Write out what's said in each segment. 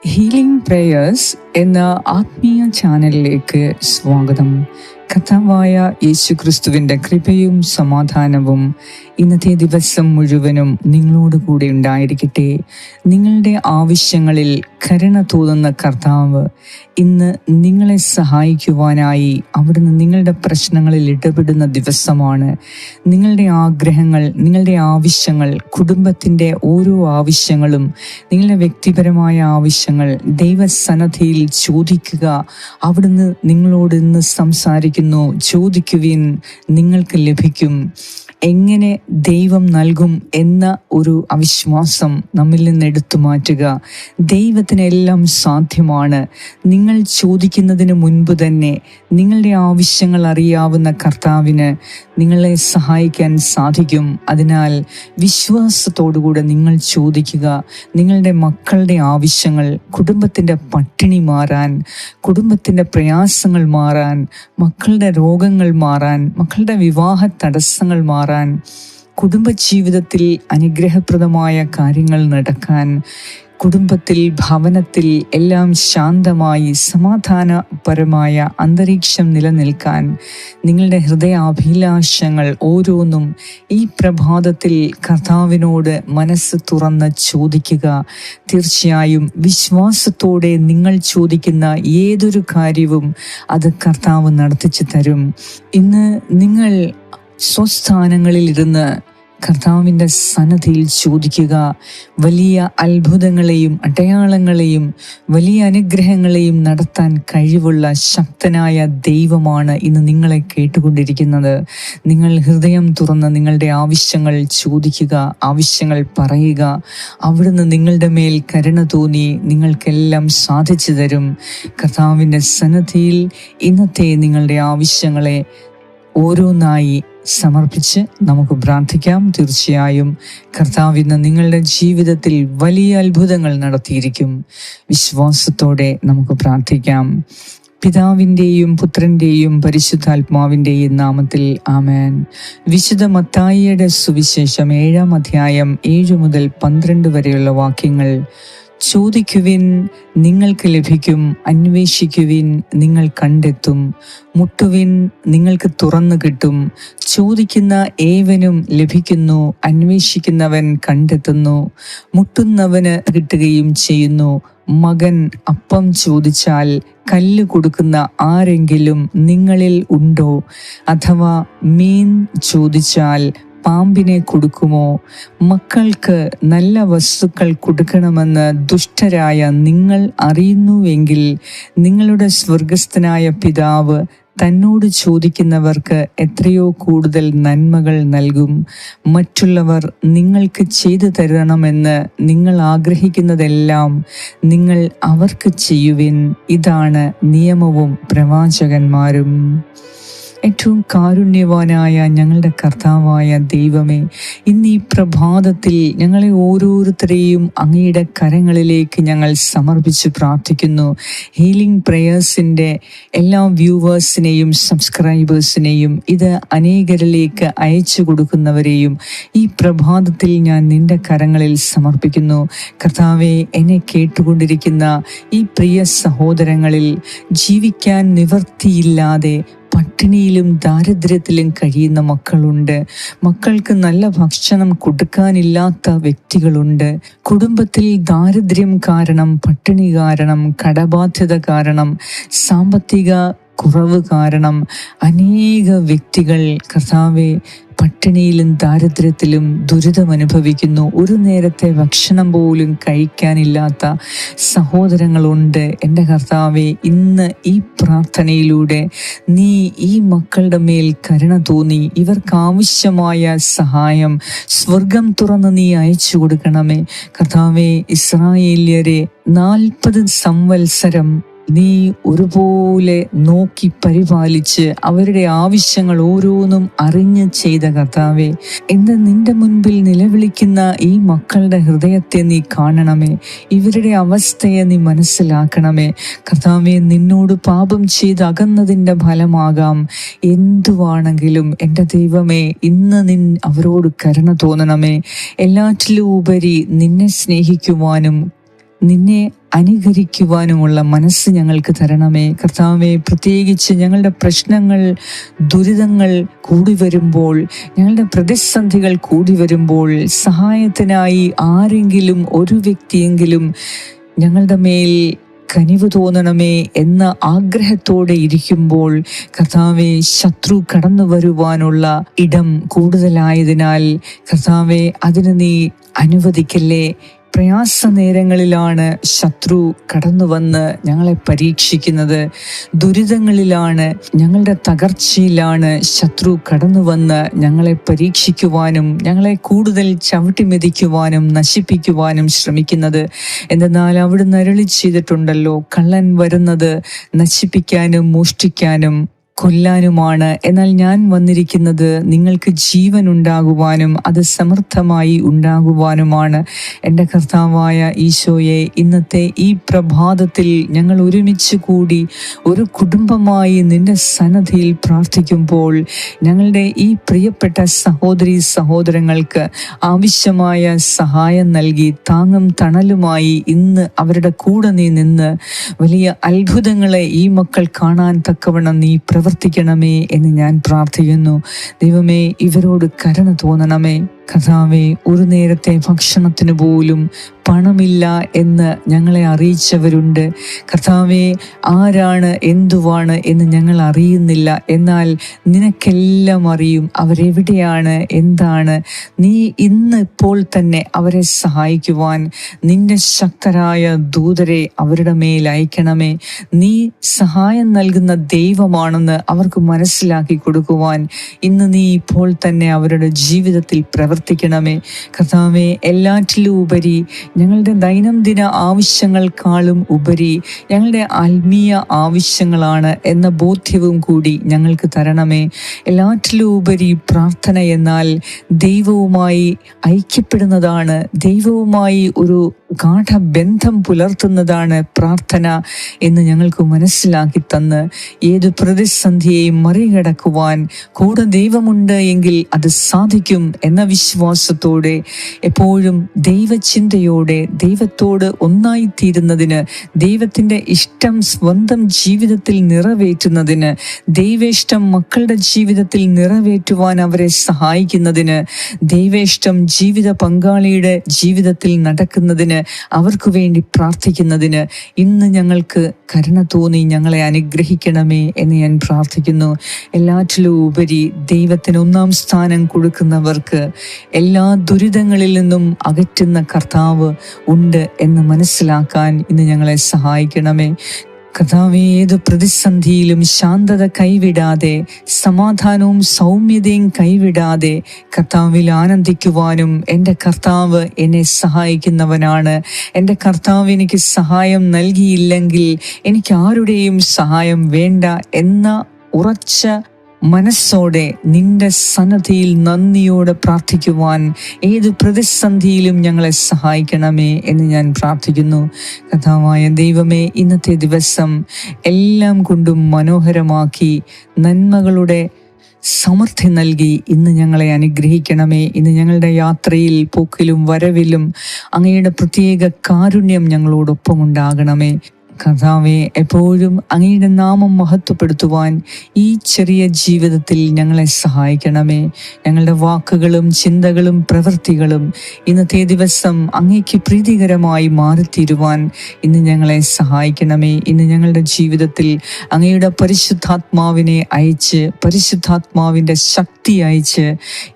Healing prayers എന്ന ആത്മീയ ചാനലിലേക്ക് സ്വാഗതം. കർത്താവായ യേശുക്രിസ്തുവിൻ്റെ കൃപയും സമാധാനവും ഇന്നത്തെ ദിവസം മുഴുവനും നിങ്ങളോട് കൂടെ ഉണ്ടായിരിക്കട്ടെ. നിങ്ങളുടെ ആവശ്യങ്ങളിൽ കരുണ തോന്നുന്ന കർത്താവ് ഇന്ന് നിങ്ങളെ സഹായിക്കുവാനായി അവിടുന്ന് നിങ്ങളുടെ പ്രശ്നങ്ങളിൽ ഇടപെടുന്ന ദിവസമാണ്. നിങ്ങളുടെ ആഗ്രഹങ്ങൾ, നിങ്ങളുടെ ആവശ്യങ്ങൾ, കുടുംബത്തിൻ്റെ ഓരോ ആവശ്യങ്ങളും, നിങ്ങളുടെ വ്യക്തിപരമായ ആവശ്യങ്ങൾ ദൈവസന്നിധിയിൽ ചോദിക്കുക. അവിടുന്ന് നിങ്ങളോട് ഇന്ന് സംസാരിക്കുന്നു. ചോദിക്കുവിൻ, നിങ്ങൾക്ക് ലഭിക്കും. എങ്ങനെ ദൈവം നൽകും എന്ന ഒരു അവിശ്വാസം നമ്മിൽ നിന്ന് എടുത്തു മാറ്റുക. ദൈവത്തിനെല്ലാം സാധ്യമാണ്. നിങ്ങൾ ചോദിക്കുന്നതിന് മുൻപ് തന്നെ നിങ്ങളുടെ ആവശ്യങ്ങൾ അറിയാവുന്ന കർത്താവിന് നിങ്ങളെ സഹായിക്കാൻ സാധിക്കും. അതിനാൽ വിശ്വാസത്തോടുകൂടെ നിങ്ങൾ ചോദിക്കുക. നിങ്ങളുടെ മക്കളുടെ ആവശ്യങ്ങൾ, കുടുംബത്തിൻ്റെ പട്ടിണി മാറാൻ, കുടുംബത്തിൻ്റെ പ്രയാസങ്ങൾ മാറാൻ, മക്കളുടെ രോഗങ്ങൾ മാറാൻ, മക്കളുടെ വിവാഹ തടസ്സങ്ങൾ മാറാൻ, കുടുംബജീവിതത്തിൽ അനുഗ്രഹപ്രദമായ കാര്യങ്ങൾ നടക്കാൻ, കുടുംബത്തിൽ, ഭവനത്തിൽ എല്ലാം ശാന്തമായി സമാധാനപരമായ അന്തരീക്ഷം നിലനിൽക്കാൻ, നിങ്ങളുടെ ഹൃദയാഭിലാഷങ്ങൾ ഓരോന്നും ഈ പ്രഭാതത്തിൽ കർത്താവിനോട് മനസ്സ് തുറന്ന് ചോദിക്കുക. തീർച്ചയായും വിശ്വാസത്തോടെ നിങ്ങൾ ചോദിക്കുന്ന ഏതൊരു കാര്യവും അത് കർത്താവ് നടത്തിച്ചു തരും. ഇന്ന് നിങ്ങൾ സ്വസ്ഥാനങ്ങളിൽ ഇരുന്ന് കർത്താവിൻ്റെ സന്നിധിയിൽ ചോദിക്കുക. വലിയ അത്ഭുതങ്ങളെയും അടയാളങ്ങളെയും വലിയ അനുഗ്രഹങ്ങളെയും നടത്താൻ കഴിവുള്ള ശക്തനായ ദൈവമാണ് ഇന്ന് നിങ്ങളെ കേട്ടുകൊണ്ടിരിക്കുന്നത്. നിങ്ങൾ ഹൃദയം തുറന്ന് നിങ്ങളുടെ ആവശ്യങ്ങൾ ചോദിക്കുക, ആവശ്യങ്ങൾ പറയുക. അവിടുന്ന് നിങ്ങളുടെ മേൽ കരുണ തോന്നി നിങ്ങൾക്കെല്ലാം സാധിച്ചു തരും. കർത്താവിൻ്റെ സന്നിധിയിൽ ഇന്നത്തെ നിങ്ങളുടെ ആവശ്യങ്ങളെ ഓരോന്നായി സമർപ്പിച്ച് നമുക്ക് പ്രാർത്ഥിക്കാം. തീർച്ചയായും കർത്താവ് ഇന്ന് നിങ്ങളുടെ ജീവിതത്തിൽ വലിയ അത്ഭുതങ്ങൾ നടത്തിയിരിക്കും. വിശ്വാസത്തോടെ നമുക്ക് പ്രാർത്ഥിക്കാം. പിതാവിൻ്റെയും പുത്രൻ്റെയും പരിശുദ്ധാത്മാവിൻ്റെയും നാമത്തിൽ ആമേൻ. വിശുദ്ധ മത്തായിയുടെ സുവിശേഷം 7-ാം അധ്യായം 7 മുതൽ 12 വരെയുള്ള വാക്യങ്ങൾ. ചോദിക്കുവിൻ, നിങ്ങൾക്ക് ലഭിക്കും. അന്വേഷിക്കുവിൻ, നിങ്ങൾ കണ്ടെത്തും. മുട്ടുവിൻ, നിങ്ങൾക്ക് തുറന്നു കിട്ടും. ചോദിക്കുന്ന ഏവനും ലഭിക്കുന്നു. അന്വേഷിക്കുന്നവൻ കണ്ടെത്തുന്നു. മുട്ടുന്നവന് കിട്ടുകയും ചെയ്യുന്നു. മകൻ അപ്പം ചോദിച്ചാൽ കല്ല് കൊടുക്കുന്ന ആരെങ്കിലും നിങ്ങളിൽ ഉണ്ടോ? അഥവാ മീൻ ചോദിച്ചാൽ പാമ്പിനെ കൊടുക്കുമോ? മക്കൾക്ക് നല്ല വസ്തുക്കൾ കൊടുക്കണമെന്ന് ദുഷ്ടരായ നിങ്ങൾ അറിയുന്നുവെങ്കിൽ നിങ്ങളുടെ സ്വർഗസ്ഥനായ പിതാവ് തന്നോട് ചോദിക്കുന്നവർക്ക് എത്രയോ കൂടുതൽ നന്മകൾ നൽകും. മറ്റുള്ളവർ നിങ്ങൾക്ക് ചെയ്തു തരണമെന്ന് നിങ്ങൾ ആഗ്രഹിക്കുന്നതെല്ലാം നിങ്ങൾ അവർക്ക് ചെയ്യുവിൻ. ഇതാണ് നിയമവും പ്രവാചകന്മാരും. ഏറ്റവും കാരുണ്യവാനായ ഞങ്ങളുടെ കർത്താവായ ദൈവമേ, ഇന്ന് ഈ പ്രഭാതത്തിൽ ഞങ്ങളെ ഓരോരുത്തരെയും അങ്ങയുടെ കരങ്ങളിലേക്ക് ഞങ്ങൾ സമർപ്പിച്ച് പ്രാർത്ഥിക്കുന്നു. ഹീലിംഗ് പ്രേയേഴ്സിൻ്റെ എല്ലാ വ്യൂവേഴ്സിനെയും സബ്സ്ക്രൈബേഴ്സിനെയും ഇത് അനേകരിലേക്ക് അയച്ചു കൊടുക്കുന്നവരെയും ഈ പ്രഭാതത്തിൽ ഞാൻ നിന്റെ കരങ്ങളിൽ സമർപ്പിക്കുന്നു. കർത്താവെ, എന്നെ കേട്ടുകൊണ്ടിരിക്കുന്ന ഈ പ്രിയ സഹോദരങ്ങളിൽ ജീവിക്കാൻ നിവൃത്തിയില്ലാതെ പട്ടിണിയിലും ദാരിദ്ര്യത്തിലും കഴിയുന്ന മക്കളുണ്ട്. മക്കൾക്ക് നല്ല ഭക്ഷണം കൊടുക്കാനില്ലാത്ത വ്യക്തികളുണ്ട്. കുടുംബത്തിൽ ദാരിദ്ര്യം കാരണം, പട്ടിണി കാരണം, കടബാധ്യത കാരണം, സാമ്പത്തിക കുറവ് കാരണം അനേക വ്യക്തികൾ കർത്താവെ പട്ടിണിയിലും ദാരിദ്ര്യത്തിലും ദുരിതമനുഭവിക്കുന്നു. ഒരു നേരത്തെ ഭക്ഷണം പോലും കഴിക്കാനില്ലാത്ത സഹോദരങ്ങളുണ്ട്. എൻ്റെ കർത്താവെ, ഇന്ന് ഈ പ്രാർത്ഥനയിലൂടെ നീ ഈ മക്കളുടെ മേൽ കരുണ തോന്നി ഇവർക്ക് ആവശ്യമായ സഹായം സ്വർഗം തുറന്ന് നീ അയച്ചു കൊടുക്കണമേ. കർത്താവെ, ഇസ്രായേല്യരെ 40 സംവത്സരം നീ ഒരുപോലെ നോക്കി പരിപാലിച്ച് അവരുടെ ആവശ്യങ്ങൾ ഓരോന്നും അറിഞ്ഞ് ചെയ്ത കർത്താവേ, ഇന്ന് നിന്റെ മുൻപിൽ നിലവിളിക്കുന്ന ഈ മക്കളുടെ ഹൃദയത്തെ നീ കാണണമേ. ഇവരുടെ അവസ്ഥയെ നീ മനസ്സിലാക്കണമേ. കർത്താവേ, നിന്നോട് പാപം ചെയ്ത് അകന്നതിൻ്റെ ഫലമാകാം എന്തുവാണെങ്കിലും എൻ്റെ ദൈവമേ, ഇന്ന് അവരോട് കരുണ തോന്നണമേ. എല്ലാറ്റിലും ഉപരി നിന്നെ സ്നേഹിക്കുവാനും നിന്നെ അനുകരിക്കുവാനുമുള്ള മനസ്സ് ഞങ്ങൾക്ക് തരണമേ കർത്താവേ. പ്രത്യേകിച്ച് ഞങ്ങളുടെ പ്രശ്നങ്ങൾ, ദുരിതങ്ങൾ കൂടി വരുമ്പോൾ, ഞങ്ങളുടെ പ്രതിസന്ധികൾ കൂടി വരുമ്പോൾ സഹായത്തിനായി ആരെങ്കിലും, ഒരു വ്യക്തിയെങ്കിലും ഞങ്ങളുടെ മേൽ കനിവ് തോന്നണമേ എന്ന ആഗ്രഹത്തോടെ ഇരിക്കുമ്പോൾ കർത്താവെ, ശത്രു കടന്നു വരുവാനുള്ള ഇടം കൂടുതലായതിനാൽ കർത്താവെ, അതിന് നീ അനുവദിക്കല്ലേ. പ്രയാസ നേരങ്ങളിലാണ് ശത്രു കടന്നു വന്ന് ഞങ്ങളെ പരീക്ഷിക്കുന്നത്. ദുരിതങ്ങളിലാണ്, ഞങ്ങളുടെ തകർച്ചയിലാണ് ശത്രു കടന്നു വന്ന് ഞങ്ങളെ പരീക്ഷിക്കുവാനും ഞങ്ങളെ കൂടുതൽ ചവിട്ടിമെതിക്കുവാനും നശിപ്പിക്കുവാനും ശ്രമിക്കുന്നത്. എന്തെന്നാൽ അവിടുന്ന് അരുളി ചെയ്തിട്ടുണ്ടല്ലോ, കള്ളൻ വരുന്നത് നശിപ്പിക്കാനും മോഷ്ടിക്കാനും കൊല്ലാനുമാണ്. എന്നാൽ ഞാൻ വന്നിരിക്കുന്നത് നിങ്ങൾക്ക് ജീവൻ ഉണ്ടാകുവാനും അത് സമൃദ്ധമായി ഉണ്ടാകുവാനുമാണ്. എൻ്റെ കർത്താവായ ഈശോയെ, ഇന്നത്തെ ഈ പ്രഭാതത്തിൽ ഞങ്ങൾ ഒരുമിച്ച് കൂടി ഒരു കുടുംബമായി നിന്റെ സന്നിധിയിൽ പ്രാർത്ഥിക്കുമ്പോൾ ഞങ്ങളുടെ ഈ പ്രിയപ്പെട്ട സഹോദരീ സഹോദരങ്ങൾക്ക് ആവശ്യമായ സഹായം നൽകി താങ്ങും തണലുമായി ഇന്ന് അവരുടെ കൂടെ നീ നിന്ന് വലിയ അത്ഭുതങ്ങളെ ഈ മക്കൾ കാണാൻ തക്കവണ്ണം നീ പ്രവർത്തിക്കണമേ എന്ന് ഞാൻ പ്രാർത്ഥിക്കുന്നു. ദൈവമേ, ഇവരോട് കരുണ തോന്നണമേ. കർത്താവേ, ഒരു നേരത്തെ ഭക്ഷണത്തിന് പോലും പണമില്ല എന്ന് ഞങ്ങളെ അറിയിച്ചവരുണ്ട്. കർത്താവേ, ആരാണ് എന്തുവാണ് എന്ന് ഞങ്ങൾ അറിയുന്നില്ല. എന്നാൽ നിനക്കെല്ലാം അറിയും. അവരെവിടെയാണ്, എന്താണ്. നീ ഇന്ന് ഇപ്പോൾ തന്നെ അവരെ സഹായിക്കുവാൻ നിന്റെ ശക്തരായ ദൂതരെ അവരുടെ മേൽ അയക്കണമേ. നീ സഹായം നൽകുന്ന ദൈവമാണെന്ന് അവർക്ക് മനസ്സിലാക്കി കൊടുക്കുവാൻ ഇന്ന് നീ ഇപ്പോൾ തന്നെ അവരുടെ ജീവിതത്തിൽ പ്രവർത്തിക്കണമേ. കർത്താവേ, എല്ലാറ്റിലും ഉപരി ഞങ്ങളുടെ ദൈനംദിന ആവശ്യങ്ങൾക്കാളും ഉപരി ഞങ്ങളുടെ ആത്മീയ ആവശ്യങ്ങളാണ് എന്ന ബോധ്യവും കൂടി ഞങ്ങൾക്ക് തരണമേ. എല്ലാറ്റിലും ഉപരി പ്രാർത്ഥന എന്നാൽ ദൈവവുമായി ഐക്യപ്പെടുന്നതാണ്, ദൈവവുമായി ഒരു ഗാഠബന്ധം പുലർത്തുന്നതാണ് പ്രാർത്ഥന എന്ന് ഞങ്ങൾക്ക് മനസ്സിലാക്കി തന്ന് ഏത് പ്രതിസന്ധിയെയും മറികടക്കുവാൻ കൂടെ ദൈവമുണ്ട് എങ്കിൽ അത് സാധിക്കും എന്ന വിശ്വാസത്തോടെ എപ്പോഴും ദൈവചിന്തയോടെ ദൈവത്തോട് ഒന്നായിത്തീരുന്നതിന്, ദൈവത്തിൻ്റെ ഇഷ്ടം സ്വന്തം ജീവിതത്തിൽ നിറവേറ്റുന്നതിന്, ദൈവേഷ്ടം മക്കളുടെ ജീവിതത്തിൽ നിറവേറ്റുവാൻ അവരെ സഹായിക്കുന്നതിന്, ദൈവേഷ്ടം ജീവിത പങ്കാളിയുടെ ജീവിതത്തിൽ നടക്കുന്നതിന്, അവർക്ക് വേണ്ടി പ്രാർത്ഥിക്കുന്നതിന് ഇന്ന് ഞങ്ങൾക്ക് കരുണ തോന്നി ഞങ്ങളെ അനുഗ്രഹിക്കണമേ എന്ന് ഞാൻ പ്രാർത്ഥിക്കുന്നു. എല്ലാറ്റിലും ഉപരി ദൈവത്തിന് ഒന്നാം സ്ഥാനം കൊടുക്കുന്നവർക്ക് എല്ലാ ദുരിതങ്ങളിൽ നിന്നും അകറ്റുന്ന കർത്താവ് ഉണ്ട് എന്ന് മനസ്സിലാക്കാൻ ഇന്ന് ഞങ്ങളെ സഹായിക്കണമേ. കർത്താവേ, ഏത് പ്രതിസന്ധിയിലും ശാന്തത കൈവിടാതെ, സമാധാനവും സൗമ്യതയും കൈവിടാതെ കർത്താവിൽ ആനന്ദിക്കുവാനും എൻ്റെ കർത്താവ് എന്നെ സഹായിക്കുന്നവനാണ്, എൻ്റെ കർത്താവ് എനിക്ക് സഹായം നൽകിയില്ലെങ്കിൽ എനിക്ക് ആരുടെയും സഹായം വേണ്ട എന്ന ഉറച്ച മനസ്സോടെ നിന്റെ സന്നദ്ധിയിൽ നന്ദിയോടെ പ്രാർത്ഥിക്കുവാൻ ഏത് പ്രതിസന്ധിയിലും ഞങ്ങളെ സഹായിക്കണമേ എന്ന് ഞാൻ പ്രാർത്ഥിക്കുന്നു. കർത്താവായ ദൈവമേ, ഇന്നത്തെ ദിവസം എല്ലാം കൊണ്ടും മനോഹരമാക്കി നന്മകളുടെ സമൃദ്ധി നൽകി ഇന്ന് ഞങ്ങളെ അനുഗ്രഹിക്കണമേ. ഇന്ന് ഞങ്ങളുടെ യാത്രയിൽ, പോക്കിലും വരവിലും അങ്ങയുടെ പ്രത്യേക കാരുണ്യം ഞങ്ങളോടൊപ്പം ഉണ്ടാകണമേ. കർത്താവേ, എപ്പോഴും അങ്ങയുടെ നാമം മഹത്വപ്പെടുത്തുവാൻ ഈ ചെറിയ ജീവിതത്തിൽ ഞങ്ങളെ സഹായിക്കണമേ. ഞങ്ങളുടെ വാക്കുകളും ചിന്തകളും പ്രവൃത്തികളും ഇന്നത്തെ ദിവസം അങ്ങേക്ക് പ്രീതികരമായി മാറിത്തീരുവാൻ ഇന്ന് ഞങ്ങളെ സഹായിക്കണമേ. ഇന്ന് ഞങ്ങളുടെ ജീവിതത്തിൽ അങ്ങയുടെ പരിശുദ്ധാത്മാവിനെ അയച്ച്, പരിശുദ്ധാത്മാവിൻ്റെ ശക്തി അയച്ച്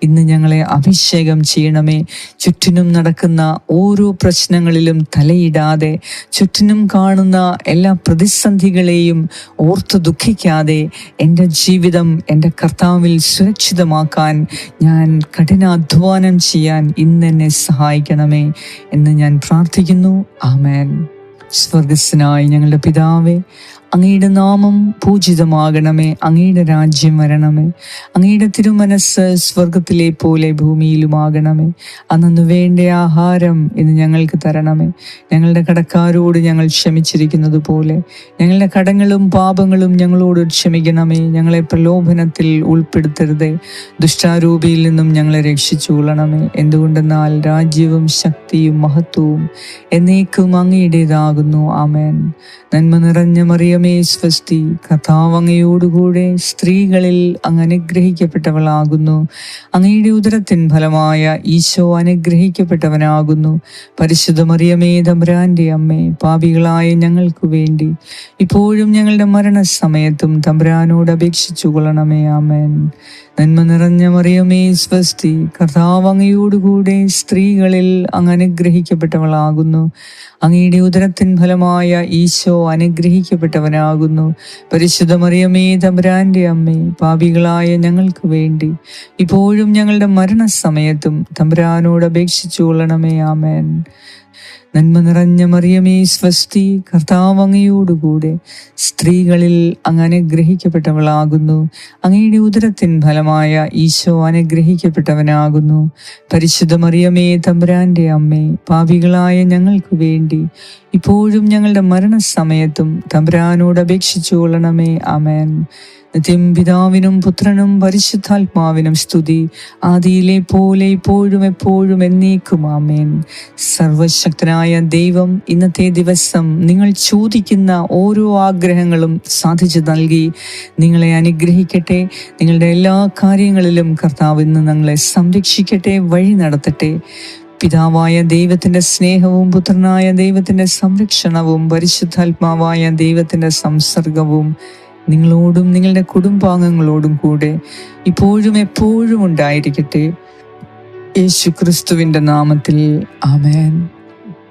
ഇന്ന് ഞങ്ങളെ അഭിഷേകം ചെയ്യണമേ. ചുറ്റിനും നടക്കുന്ന ഓരോ പ്രശ്നങ്ങളിലും തലയിടാതെ, ചുറ്റിനും കാണുന്ന എല്ലാ പ്രതിസന്ധികളെയും ഓർത്ത് ദുഃഖിക്കാതെ എൻ്റെ ജീവിതം എൻ്റെ കർത്താവിൽ സുരക്ഷിതമാക്കാൻ ഞാൻ കഠിനാധ്വാനം ചെയ്യാൻ ഇന്ന് എന്നെ സഹായിക്കണമേ എന്ന് ഞാൻ പ്രാർത്ഥിക്കുന്നു. ആമേൻ. സ്വർഗസ്സനായ ഞങ്ങളുടെ പിതാവേ, അങ്ങയുടെ നാമം പൂജിതമാകണമേ. അങ്ങയുടെ രാജ്യം വരണമേ. അങ്ങയുടെ തിരുമനസ് സ്വർഗത്തിലെ പോലെ ഭൂമിയിലുമാകണമേ. അന്നു വേണ്ട ആഹാരം ഇന്ന് ഞങ്ങൾക്ക് തരണമേ. ഞങ്ങളുടെ കടക്കാരോട് ഞങ്ങൾ ക്ഷമിച്ചിരിക്കുന്നത് പോലെ ഞങ്ങളുടെ കടങ്ങളും പാപങ്ങളും ഞങ്ങളോട് ക്ഷമിക്കണമേ. ഞങ്ങളെ പ്രലോഭനത്തിൽ ഉൾപ്പെടുത്തരുതേ, ദുഷ്ടാരൂപിയിൽ നിന്നും ഞങ്ങളെ രക്ഷിച്ചു കൊള്ളണമേ. എന്തുകൊണ്ടെന്നാൽ രാജ്യവും ശക്തിയും മഹത്വവും എന്നേക്കും അങ്ങയുടേതാകുന്നു. ആമേൻ. നന്മ നിറഞ്ഞ മറിയമേ സ്വസ്തി, കർത്താവ് അങ്ങയോടുകൂടെ സ്ത്രീകളിൽ അങ്ങ് അനുഗ്രഹിക്കപ്പെട്ടവളാകുന്നു. അങ്ങയുടെ ഉദരത്തിൻ ഫലമായ ഈശോ അനുഗ്രഹിക്കപ്പെട്ടവനാകുന്നു. പരിശുദ്ധ മറിയമേ തമ്പുരാന്റെ അമ്മേ, പാപികളായ ഞങ്ങൾക്ക് വേണ്ടി ഇപ്പോഴും ഞങ്ങളുടെ മരണസമയത്തും തമ്പുരാനോട് അപേക്ഷിച്ചു കൊള്ളണമേ. ആമേൻ. നന്മ നിറഞ്ഞ മറിയമേ സ്വസ്തി, കർത്താവ് അങ്ങയോടുകൂടെ സ്ത്രീകളിൽ അങ്ങ് അനുഗ്രഹിക്കപ്പെട്ടവളാകുന്നു. അങ്ങയുടെ ഉദരത്തിൻ ഫലമായ ഈശോ അനുഗ്രഹിക്കപ്പെട്ടവനാകുന്നു. പരിശുദ്ധ മറിയമേ തമ്പുരാന്റെ അമ്മേ, പാപികളായ ഞങ്ങൾക്ക് വേണ്ടി ഇപ്പോഴും ഞങ്ങളുടെ മരണസമയത്തും തമ്പുരാനോട് അപേക്ഷിച്ചു കൊള്ളണമേ. ആമേൻ. നന്മ നിറഞ്ഞ മറിയമേ സ്വസ്തി, കർത്താവ് അങ്ങയോടുകൂടെ സ്ത്രീകളിൽ അങ്ങ് അനുഗ്രഹിക്കപ്പെട്ടവളാകുന്നു. അങ്ങയുടെ ഉദരത്തിൻ ഫലമായ ഈശോ അനുഗ്രഹിക്കപ്പെട്ടവനാകുന്നു. പരിശുദ്ധ മറിയമേ തമ്പുരാന്റെ അമ്മേ, പാപികളായ ഞങ്ങൾക്ക് വേണ്ടി ഇപ്പോഴും ഞങ്ങളുടെ മരണസമയത്തും തമ്പുരാനോട് അപേക്ഷിച്ചു കൊള്ളണമേ. ആമേൻ. നിത്യം പിതാവിനും പുത്രനും പരിശുദ്ധാത്മാവിനും സ്തുതി, ആദിയിലെ പോലെ ഇപ്പോഴും എപ്പോഴും എന്നേക്കും. ആമേൻ. സർവശക്തനായ ദൈവം ഇന്നത്തെ ദിവസം നിങ്ങൾ ചോദിക്കുന്ന ഓരോ ആഗ്രഹങ്ങളും സാധിച്ചു നൽകി നിങ്ങളെ അനുഗ്രഹിക്കട്ടെ. നിങ്ങളുടെ എല്ലാ കാര്യങ്ങളിലും കർത്താവ് ഇന്ന് നിങ്ങളെ സംരക്ഷിക്കട്ടെ, വഴി നടത്തട്ടെ. പിതാവായ ദൈവത്തിൻ്റെ സ്നേഹവും പുത്രനായ ദൈവത്തിൻ്റെ സംരക്ഷണവും പരിശുദ്ധാത്മാവായ ദൈവത്തിൻ്റെ സംസർഗവും നിങ്ങളോടും നിങ്ങളുടെ കുടുംബാംഗങ്ങളോടും കൂടെ ഇപ്പോഴും എപ്പോഴും ഉണ്ടായിരിക്കട്ടെ. യേശു ക്രിസ്തുവിൻ്റെ നാമത്തിൽ. ആമേൻ.